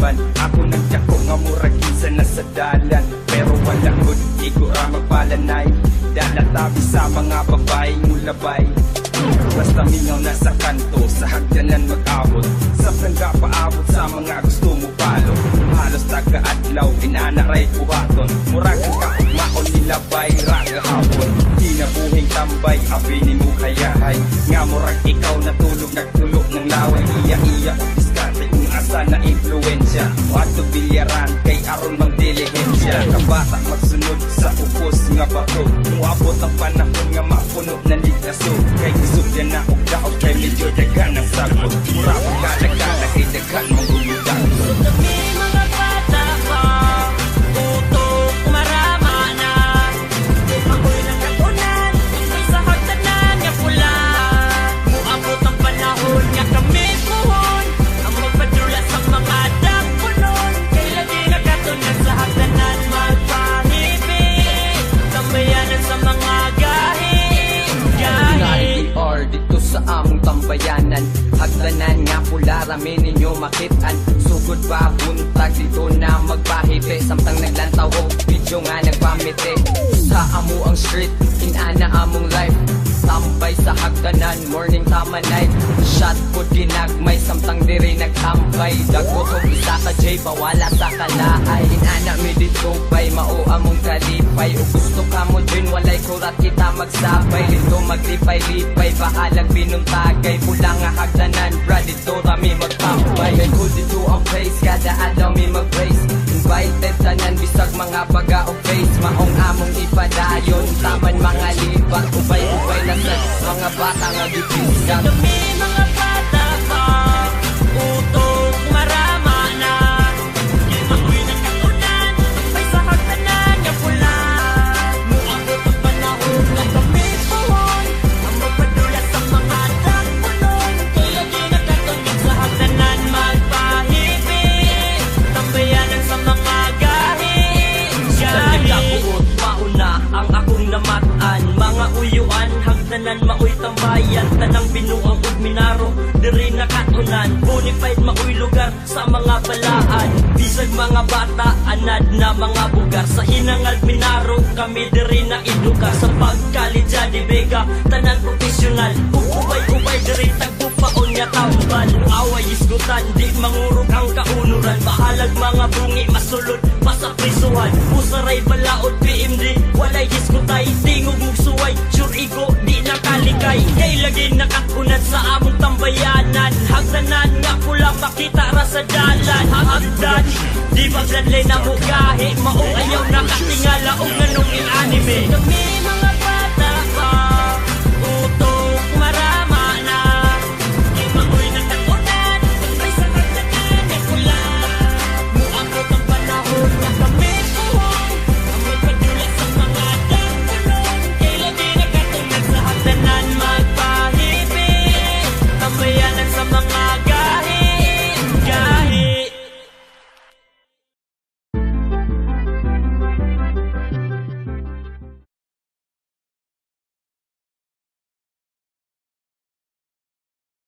man. Ako nagdako nga murag kinsa na sa dalan, pero wala gud igura magpalanay. Dalatabi sa mga babaeng mulabay, basta mingaw na sa kanto, sa hagdanan mag-abot. Sa prangga paabot sa mga gusto mo palo. Halos taga-adlaw, inanaray buhaton. Muragang kaugmaon nilabay, raga hapon. Kinabuhing tambay, abinin mo kayahay. Nga murag ikaw natulog, nagtulog ng laway. Iya-iya o diskarte kung asa na influensya. Wato bilyaran, kay aron mang dilihensya. Kabata magsunod sa upos nga bato. Muabot ang panahon nga mapuno na ligaso. Kay gisog yan na og daog, kay medyo dagan ang sagot. Mura pagkadagana, kay dagan mong guludan. Kami mga bata pa, tutok marama na. Ako'y nagkatunan, may sa hagdanan nga pula. Muabot ang panahon nga kami puhon, ang magpadula sa mga dagpunon. Kay lagi nagkatunan sa hagdanan magpahibig, tambayanan sa mga gahi. Or dito sa among tambayanan, hagdanan nga pula rami ninyo makitaan. Sugod ba buntag dito na magpahibe, samtang naglantaw o video nga nagpamite. Sa amo ang street, inana among life, tambay sa hagdanan, morning tama night. Shot po ginagmay, samtang diri nagtambay. Dagotong isa ka J, bawala sa kalaay. Inana mi dito bay, mao among kalipay. O gusto ka mo din, walay kurat kita magsabay. Dito maglipay-lipay, bahalag binuntagay. Pula nga hagdanan, bra dito rami magtambay. May cool dito ang place, kada adlaw mi mag-race. Invited tanan, bisag mga baga o face. Maong among ipadayon, taman mga liba. Ubay-ubay na sa mga bata nga gipisag. Kami mga bata pa, utok marama na. Ako'y nagkatunan, may sa hagdanan nga pula. Muabot ang panahon nga kami puhon, ang magpadula sa mga dagpunon. Kay lagi nagkatunan sa hagdanan magpahibig, tambayanan sa mga gahi. Nagkabuot, mauna ang akong namatan. Mga uyuan, hagdanan maoy tambayan. Tanang binuang ug minaro, diri nakatunan. Bonified maoy lugar sa mga balaan. Bisag mga bata, anad na mga bugar. Sa hinangag minaro, kami diri na iduka. Sa pagkalidya di bega, tanan profesional. Ubay-ubay diri tagpupaon nga tambal. Away isgutan, di mangurog ang kaunuran. Bahalag mga bungi, masulod pa sa prisuhan. Usaray balaod, PMD, walay diskutay. Tingog mugsuway, sure ego, di nakalikay. Kay lagi nakatunan sa among tambayanan. Hagdanan nga pula makita ra sa dalan. Hagdan, di ba bladlay na mugahe. Maong ayaw nakatingala o nganong in anime. Kami